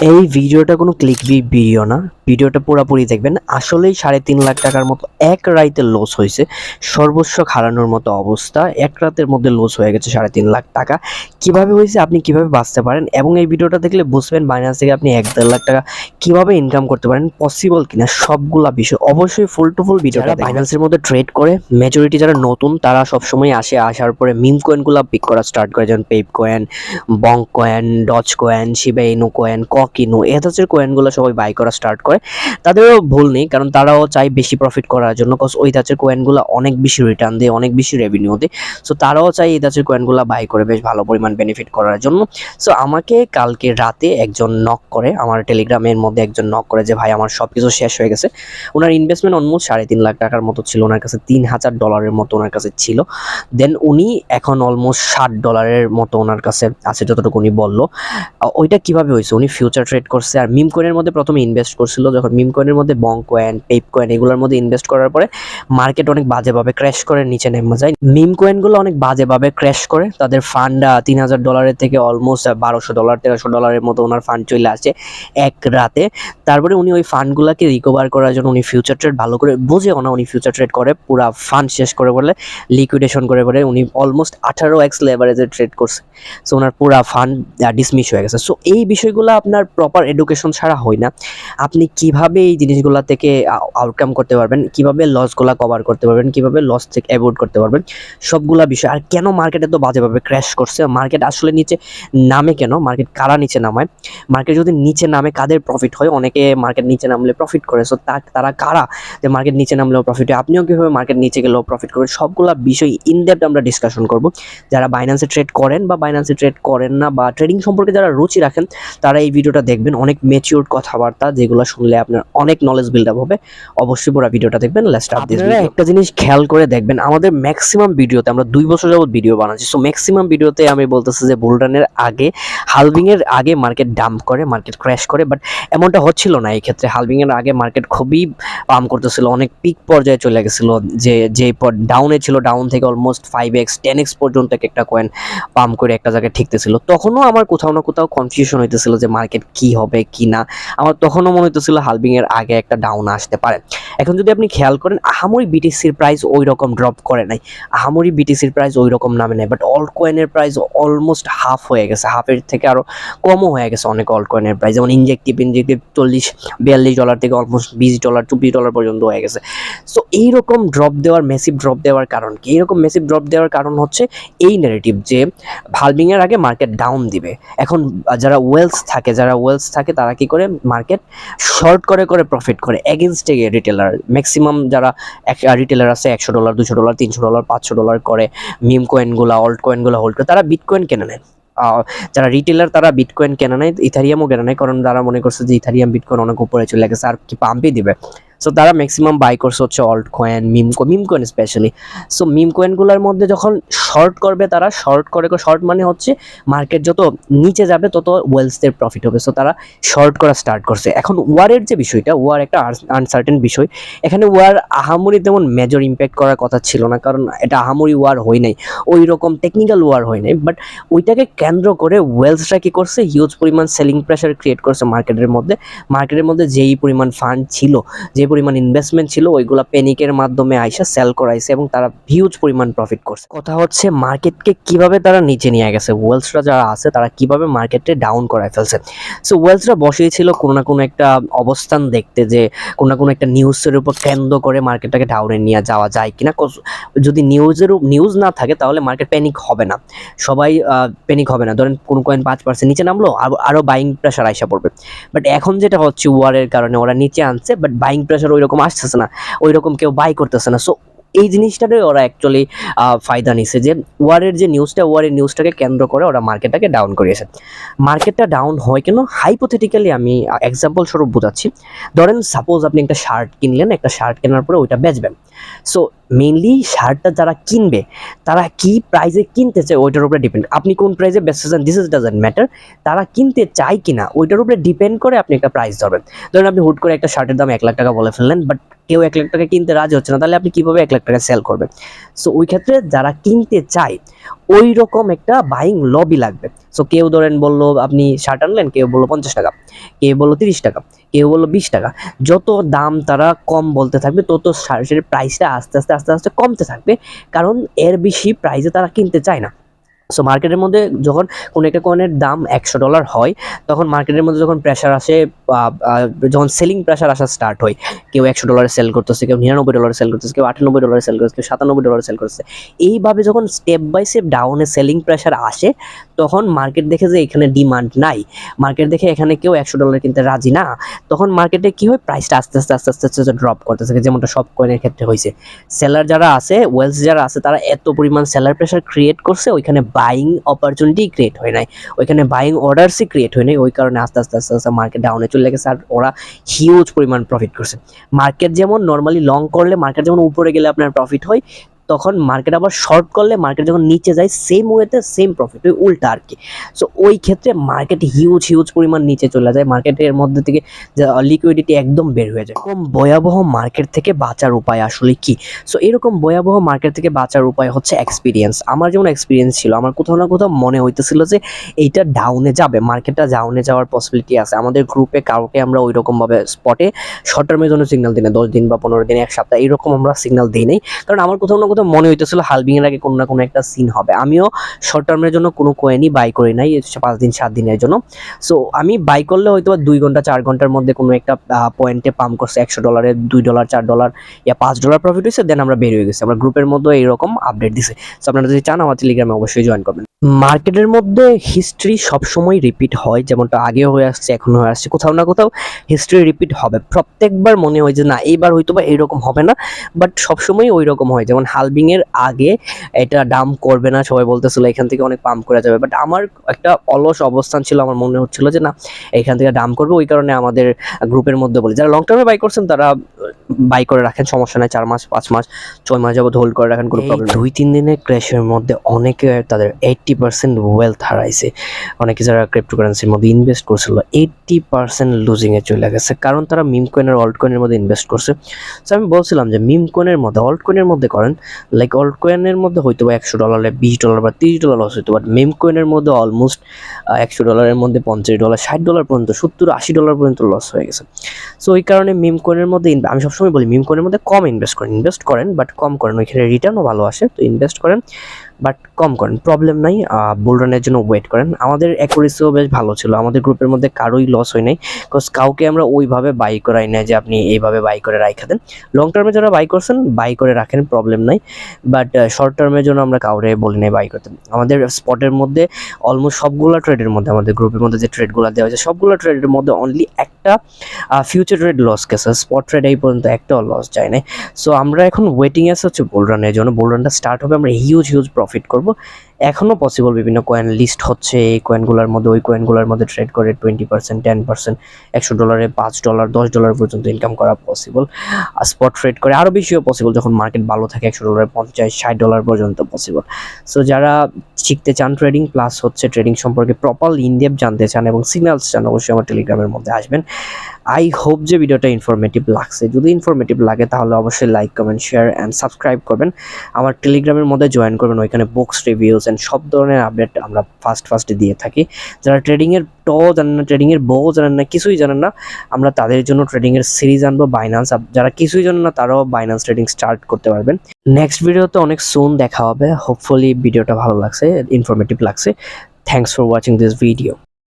এই ভিডিওটা কোনো ক্লিকবেট ভিডিও না। ভিডিওটা পুরোপুরি দেখবেন। আসলেই 3.5 লাখ টাকার মতো এক রাইতে লস হয়েছে। সর্বস্ব হারানোর মতো অবস্থা। এক রাতের মধ্যে লস হয়ে গেছে 3.5 লাখ টাকা। কিভাবে হয়েছে, আপনি কিভাবে বাঁচতে পারেন, এবং এই ভিডিওটা দেখলে বুঝবেন বাইন্যান্স থেকে আপনি 1.5 লাখ টাকা কিভাবে ইনকাম করতে পারেন, পসিবল কিনা সবগুলা বিষয়। অবশ্যই ফুল টু ফুল ভিডিওটা দেখবেন। বাইন্যান্সের মধ্যে ট্রেড করে মেজরিটি যারা নতুন তারা সবসময় আসার পরে মিম কয়েনগুলো পিক করা স্টার্ট করে, যেমন পেপ কয়েন, বং কয়েন, ডজ কয়েন, শিবা ইনু কয়েন, ককিনু, এ ধরনের কয়েনগুলো সবাই বাই করা স্টার্ট করে। তাদেরও ভুল নেই, কারণ তারাও চায় বেশি প্রফিট করার জন্য, কজ ওই ধাঁচের কয়েনগুলো অনেক বেশি রিটার্ন দেয়, অনেক বেশি রেভিনিউ দেয়। সো তারাও চায় এই ধাঁচের কয়েনগুলো বাই করে বেশ ভালো পরিমাণ বেনিফিট করার জন্য। সো আমাকে কালকে রাতে একজন নক করে, আমার টেলিগ্রামের মধ্যে একজন নক করে যে ভাই আমার সব কিছু শেষ হয়ে গেছে। ওনার ইনভেস্টমেন্ট অলমোস্ট 3.5 লাখ টাকার মতো ছিল, ওনার কাছে $3000 মতো ওনার কাছে ছিল। দেন উনি এখন অলমোস্ট $60 মতো ওনার কাছে আছে যতটুকু উনি বললো। ওইটা কিভাবে হয়েছে, উনি ফিউচার ট্রেড করছে আর মিম কয়েনের মধ্যে প্রথমে ইনভেস্ট করছিল। যখন মিম কয়েনের মধ্যে বং কয়েন, পেপ কয়েন এগুলোর মধ্যে ইনভেস্ট করার পরে মার্কেট অনেক বাজেভাবে ক্র্যাশ করে নিচে নেমে যায়। মিম কয়েনগুলো অনেক বাজেভাবে ক্র্যাশ করে, তাদের ফান্ড $3000 থেকে অলমোস্ট $1200 $1300 মতো ওনার ফান্ড চলে আসে এক রাতে। তারপরে উনি ওই ফান্ডগুলোকে রিকভার করার জন্য উনি ফিউচার ট্রেড ভালো করে বুঝেও না, উনি ফিউচার ট্রেড করে পুরা ফান্ড শেষ করে বলে লিকুইডেশন করে বলে উনি অলমোস্ট 18x লেভারেজে ট্রেড করছে। সো ওনার পুরা ফান্ড ডিসমিস হয়ে গেছে। সো এই বিষয়গুলো আপনার প্রপার এডুকেশন ছাড়া হয় না। আপনি কিভাবে এই জিনিসগুলো থেকে আউটকাম করতে পারবেন, কিভাবে লসগুলো কভার করতে পারবেন, কিভাবে লস থেকে অ্যাভয়েড করতে পারবেন, সবগুলা বিষয়। আর কেন মার্কেট এত বাজেভাবে ক্র্যাশ করছে, মার্কেট আসলে নিচে নামে কেন, মার্কেট কারা নিচে নামায়, মার্কেট যদি নিচে নামে কাদের প্রফিট হয়, অনেকে মার্কেট নিচে নামলে প্রফিট করে। সো তারা কারা যে মার্কেট নিচে নামলেও প্রফিট হয়, আপনিও কীভাবে মার্কেট নিচে গেলেও প্রফিট করবেন, সবগুলা বিষয় ইনডেপথ আমরা ডিসকাশন করব। যারা বাইন্যান্সে ট্রেড করেন বা বাইন্যান্সে ট্রেড করেন না, বা ট্রেডিং সম্পর্কে যারা রুচি রাখেন, তারা এই ভিডিওটা দেখবেন। অনেক ম্যাচিউরড কথাবার্তা, যেগুলো শুনলে আপনার অনেক নলেজ বিল্ড আপ হবে। অবশ্যই পুরো ভিডিওটা দেখবেন। Let's start this video. একটা জিনিস খেয়াল করে দেখবেন, আমাদের ম্যাক্সিমাম ভিডিওতে, আমরা 2 বছর যাবত ভিডিও বানাচ্ছি, সো ম্যাক্সিমাম ভিডিওতে আমি বলতেছি যে বুলরানের আগে, হালভিং এর আগে মার্কেট ডাম্প করে, মার্কেট ক্র্যাশ করে। বাট এমনটা হচ্ছিল না এই ক্ষেত্রে। হালভিং এর আগে মার্কেট খুবই পাম্প করতেছিল, অনেক পিক পর্যায়ে চলে গেছিল, যে ডাউনে ছিল, ডাউন থেকে অলমোস্ট 5x 10x পর্যন্ত একটা কয়েন পাম্প করে একটা জায়গায় ঠেকতেছিল। তখনও আমার কোথাও না কোথাও কনফিউশন হইতেছিল যে মার্কেট কি হবে কি না। আমার তখনও মনে হইতেছিল হালভিং এর আগে একটা ডাউন আসতে পারে। এখন যদি আপনি খেয়াল করেন, আহামরি বিটিসির প্রাইস ওই রকম ড্রপ করে নাই, আহামরি বিটিসির প্রাইস ওই রকম নামে নাই। বাট অল্ট কয়েনের প্রাইস অলমোস্ট হাফ হয়ে গেছে, হাফের থেকে আরো কমও হয়ে গেছে অনেক অল্ট কয়েনের প্রাইস। যেমন ইনজেক্টিভ $40-42 থেকে অলমোস্ট $20-24 পর্যন্ত হয়ে গেছে। সো এইরকম ড্রপ দেওয়ার, মেসিভ ড্রপ দেওয়ার কারণ কি? এইরকম মেসিভ ড্রপ দেওয়ার কারণ হচ্ছে এই নেগেটিভ যে হালভিং এর আগে মার্কেট ডাউন দিবে। এখন যারা ওয়েলস থাকে তারা কি করে, মার্কেট শর্ট করে প্রফিট করে এগেইনস্টে রিটেলার। ম্যাক্সিমাম যারা রিটেলার আছে $100 $200 $300 $500 করে মিম কয়েনগুলো, অল্ট কয়েনগুলো হোল্ড করে, তারা বিটকয়েন কেনে নেয়। যারা রিটেলার তারা বিটকয়েন কেনা নেয়, ইথারিয়ামও কেনা নেয়, কারণ তারা মনে করছে যে ইথারিয়াম বিটকয়েন অনেক উপরে চলে গেছে আর কি পাম্পই দিবে। সো তারা ম্যাক্সিমাম বাই করছে হচ্ছে alt coin, meme coin specially. So meme কয়েনগুলোর মধ্যে যখন শর্ট করবে, তারা শর্ট মানে হচ্ছে মার্কেট যত নিচে যাবে তত ওয়েলসদের প্রফিট হবে। সো তারা শর্ট করা স্টার্ট করছে। এখন ওয়ারের যে বিষয়টা, ওয়ার একটা আনসার্টেন বিষয়। এখানে ওয়ার আহামরি তেমন মেজর ইম্প্যাক্ট করার কথা ছিল না, কারণ এটা আহামরি ওয়ার হয় নাই, ওই রকম টেকনিক্যাল ওয়ার হয় নাই। বাট ওইটাকে কেন্দ্র করে ওয়েলসরা কি করছে, হিউজ পরিমাণ সেলিং প্রেশার ক্রিয়েট করছে মার্কেটের মধ্যে যেই পরিমাণ ফান্ড ছিল, যে পরিমাণ ইনভেস্টমেন্ট ছিল, ওইগুলা প্যানিকের মাধ্যমে আইসা সেল করাইছে এবং তারা হিউজ পরিমাণ প্রফিট করছে। কথা হচ্ছে মার্কেটকে কিভাবে তারা নিচে নিয়ে গেছে, ওয়েলসরা যারা আছে তারা কিভাবে মার্কেটে ডাউন করায় ফেলছে। সো ওয়েলসরা বসেছিল কোনো না কোনো একটা অবস্থান দেখতে, যে কোনো না কোনো একটা নিউজের উপর কেন্দ্র করে মার্কেটটাকে ডাউনে নিয়ে যাওয়া যায় কিনা। যদি নিউজ না থাকে তাহলে মার্কেট প্যানিক হবে না, সবাই প্যানিক হবে না। ধরেন কোন কয়েন 5% নিচে নামলো, আরো বাইং প্রেশার আইসা পড়বে। বাট এখন যেটা হচ্ছে, ওয়ারের কারণে ওরা নিচে আনছে, বাট বাইং প্রেশার ওই রকম আসতেছে না, ওই রকম কেউ বাই করতেছে না। সো এই জিনিসটারে ওরা অ্যাকচুয়ালি ফায়দা নিছে, যে ওয়ারের নিউজটাকে কেন্দ্র করে ওরা মার্কেটটাকে ডাউন করিয়েছে। মার্কেটটা ডাউন হয় কেন, হাইপোথেটিক্যালি আমি এক্সাম্পল স্বরূপ বোঝাচ্ছি। ধরেন সাপোজ আপনি একটা শার্ট কিনলেন, একটা শার্ট কেনার পরে ওইটা বেচবেন। সো মেইনলি শার্টটা যারা কিনবে তারা কি প্রাইসে কিনতে চায় ওইটার উপরে ডিপেন্ড। আপনি কোন প্রাইসে বেচতেছেন দিস ইজ ডাজন্ট ম্যাটার, তারা কিনতে চায় কিনা ওইটার উপরে ডিপেন্ড করে আপনি একটা প্রাইস ধরবেন। ধরুন আপনি হুট করে একটা শার্টের দাম 1 লাখ টাকা বলে ফেললেন, বাট কেউ 1 লাখ টাকা কিনতে রাজি হচ্ছে না, তাহলে আপনি কিভাবে 1 লাখ টাকা সেল করবেন? সো ওই ক্ষেত্রে যারা কিনতে চায় ওই রকম একটা বাইং লবি লাগবে। সো কেউ ধরেন বললো আপনি শার্ট আনলেন, কেউ বললো 50 টাকা, কেউ বললো 30 টাকা, কেউ বললো 20 টাকা। যত দাম তারা কম বলতে থাকবে তত শার্টের প্রাইসটা আস্তে আস্তে আস্তে আস্তে কমতে থাকবে, কারণ এর বেশি প্রাইসে তারা কিনতে চায় না। সো মার্কেটের মধ্যে যখন কোনো একটা কয়েনের দাম $100 হয়, তখন মার্কেটের মধ্যে যখন প্রেশার আসে, যখন সেলিং প্রেশার আসা স্টার্ট হয়, কেউ $100 সেল করতেছে, কেউ $99 সেল করতেছে, কেউ $98 সেল করতেছে, কেউ $97 সেল করতেছে, এইভাবে যখন স্টেপ বাই স্টেপ ডাউনে সেলিং প্রেশার আসে, তখন মার্কেট দেখে যে এখানে ডিমান্ড নাই, মার্কেট দেখে এখানে কেউ $100 কিনতে রাজি না, তখন মার্কেটে কি হয়, প্রাইসটা আস্তে আস্তে আস্তে আস্তে আস্তে ড্রপ করতে থাকে, যেমনটা সব কয়েনের ক্ষেত্রে হয়েছে। সেলার যারা আছে, ওয়েলস যারা আছে, তারা এত পরিমাণ সেলার প্রেশার ক্রিয়েট করছে, ওইখানে বাইং অপরচুনিটি ক্রিয়েট হয় নাই, ওইখানে বাইং অর্ডারসই ক্রিয়েট হয় নাই, ওই কারণে আস্তে আস্তে আস্তে আস্তে মার্কেট ডাউনে চলে গেছে, আর ওরা হিউজ পরিমাণ প্রফিট করছে। মার্কেট যেমন নর্মালি লং করলে মার্কেট যেমন উপরে গেলে আপনার প্রফিট হয়, তখন মার্কেট আবার শর্ট করলে মার্কেট যখন নিচে যায় সেম ওয়েতে সেম প্রফিট হয়, উল্টা আর কি। সো ওই ক্ষেত্রে মার্কেট হিউজ হিউজ পরিমাণ নিচে চলে যায়, মার্কেটের মধ্যে থেকে লিকুইডিটি একদম বের হয়ে যায়। এরকম ভয়াবহ মার্কেট থেকে বাঁচার উপায় আসলে কি? সো এরকম ভয়াবহ মার্কেট থেকে বাঁচার উপায় হচ্ছে এক্সপিরিয়েন্স। আমার যেমন এক্সপিরিয়েন্স ছিল, আমার কোথাও না কোথাও মনে হইতেছিল যে এইটা ডাউনে যাবে, মার্কেটটা ডাউনে যাওয়ার পসিবিলিটি আছে। আমাদের গ্রুপে কাউকে আমরা ওই রকমভাবে স্পটে শর্ট টার্মের জন্য সিগন্যাল দিই না, 10 দিন বা 15 দিন, 1 সপ্তাহ এইরকম আমরা সিগন্যাল দিই নাই, কারণ আমার কোথাও না কোথাও মনে হইতেছিল হালভিং এর আগে কোনো না কোনো একটা সিন হবে। আমিও শর্ট টার্মের জন্য কোনো কয়েনই বাই করি নাই 5 দিন 7 দিনের জন্য। সো আমি বাই করলে হয়তো 2 ঘন্টা 4 ঘন্টার মধ্যে কোনো একটা পয়েন্টে পাম্প করছে $100, $2, $4 ইয়া $5 প্রফিট হয়েছে, দেন আমরা বের হয়ে গেছি। আমরা গ্রুপের মধ্যে এইরকম আপডেট দিছে। সো আপনারা যদি চান আমার টেলিগ্রামে অবশ্যই জয়েন করবেন। মার্কেটের মধ্যে হিস্ট্রি সবসময় রিপিট হয়, যেমনটা আগেও হয়ে আসছে, এখনো হয়ে আসছে, কোথাও না কোথাও হিস্ট্রি রিপিট হবে। প্রত্যেকবার মনে হয় যে না এইবার হয়তো বা এইরকম হবে না, বাট সবসময় ওই রকম হয়। যেমন হালভিং এর আগে এটা ডাম্প করবে না, সবাই বলতেছিল এখান থেকে অনেক পাম্প করা যাবে, বাট আমার একটা অলস অবস্থান ছিল, আমার মনে হচ্ছিল যে না এখান থেকে ডাম্প করবে। ওই কারণে আমাদের গ্রুপের মধ্যে বলি যারা লং টার্মে বাই করছেন তারা বাই করে রাখেন, সমস্যা নাই, 4 মাস 5 মাস 6 মাস যাবত হোল্ড করে রাখেন, কোনো প্রবলেম। 2-3 দিনের ক্র্যাশের মধ্যে অনেকে তাদের 80% ওয়েলথ হারাইছে। অনেকে যারা ক্রিপ্টোকারেন্সির মধ্যে ইনভেস্ট করছিল 80% লুজিং এ চলে গেছে, কারণ তারা মিম কয়েন আর অল্ট কয়েনের মধ্যে ইনভেস্ট করছে। সো আমি বলছিলাম যে মিম কয়েনের মধ্যে অল্ট কয়েনের মধ্যে করেন, লাইক অল্ট কয়েনের মধ্যে হয়তো বা $100 $20 বা $30 লস হইতো, বাট মিম কয়েনের মধ্যে অলমোস্ট $100 মধ্যে $50 $60 পর্যন্ত $70-80 পর্যন্ত লস হয়ে গেছে। সো ওই কারণে মিম কয়েনের মধ্যে আমি সবসময় বলি মিম কয়েনের মধ্যে কম ইনভেস্ট করেন, বাট কম করেন, ওইখানে রিটার্নও ভালো আসে, তো ইনভেস্ট করেন বাট কম করেন, প্রবলেম নাই। বুলরানের জন্য ওয়েট করেন। আমাদের অ্যাকুরেসিও বেশ ভালো ছিল, আমাদের গ্রুপের মধ্যে কারোই লস হয় নাই, বিকজ কাউকে আমরা ওইভাবে বাই করাই না যে আপনি এইভাবে বাই করে রাখা দেন। লং টার্মে যারা বাই করছেন বাই করে রাখেন, প্রবলেম নাই, বাট শর্ট টার্মের জন্য আমরা কাউরে বলি নাই বাই করতে। আমাদের স্পটের মধ্যে অলমোস্ট সবগুলো ট্রেডের মধ্যে, আমাদের গ্রুপের মধ্যে যে ট্রেডগুলো দেওয়া হয়েছে সবগুলো ট্রেডের মধ্যে অনলি একটা ফিউচার ট্রেড লস গেছে, স্পট ট্রেড এই পর্যন্ত একটাও লস যায় না। সো আমরা এখন ওয়েটিং আছে হচ্ছে বুলরানের জন্য, বুলরানটা স্টার্ট হবে, আমরা হিউজ প্রফিট করব। এখনও পসিবল, বিভিন্ন কয়েন লিস্ট হচ্ছে, এই কয়েনগুলোর মধ্যে ওই কয়েনগুলোর মধ্যে ট্রেড করে 20% 10% $100 $5 $10 পর্যন্ত ইনকাম করা পসিবল। আর স্পট ট্রেড করে আরও বেশিও পসিবল, যখন মার্কেট ভালো থাকে $100 $50-60 পর্যন্ত পসিবল। সো যারা শিখতে চান ট্রেডিং প্লাস হচ্ছে ট্রেডিং সম্পর্কে প্রপার ইনডেপথ জানতে চান এবং সিগন্যালস চান, অবশ্যই আমার টেলিগ্রামের মধ্যে আসবেন। আই হোপ যে ভিডিওটা ইনফরমেটিভ লাগছে, যদি ইনফরমেটিভ লাগে তাহলে অবশ্যই like comment share and subscribe করবেন। আমার টেলিগ্রামের মধ্যে জয়েন করবেন, ওইখানে বুকস রিভিউস অ্যান্ড সব ধরনের আপডেট আমরা ফার্স্টে দিয়ে থাকি। যারা ট্রেডিংয়ের জানেন না, ট্রেডিংয়ের জানেন না, কিছুই জানেন না, আমরা তাদের জন্য ট্রেডিংয়ের সিরিজ আনবো বাইন্যান্স। যারা কিছুই জানেন না তারাও বাইন্যান্স ট্রেডিং স্টার্ট করতে পারবেন। নেক্সট ভিডিওতে অনেক সুন দেখা হবে। হোপফুলি ভিডিওটা ভালো লাগছে, ইনফরমেটিভ লাগছে। Thanks for watching this video.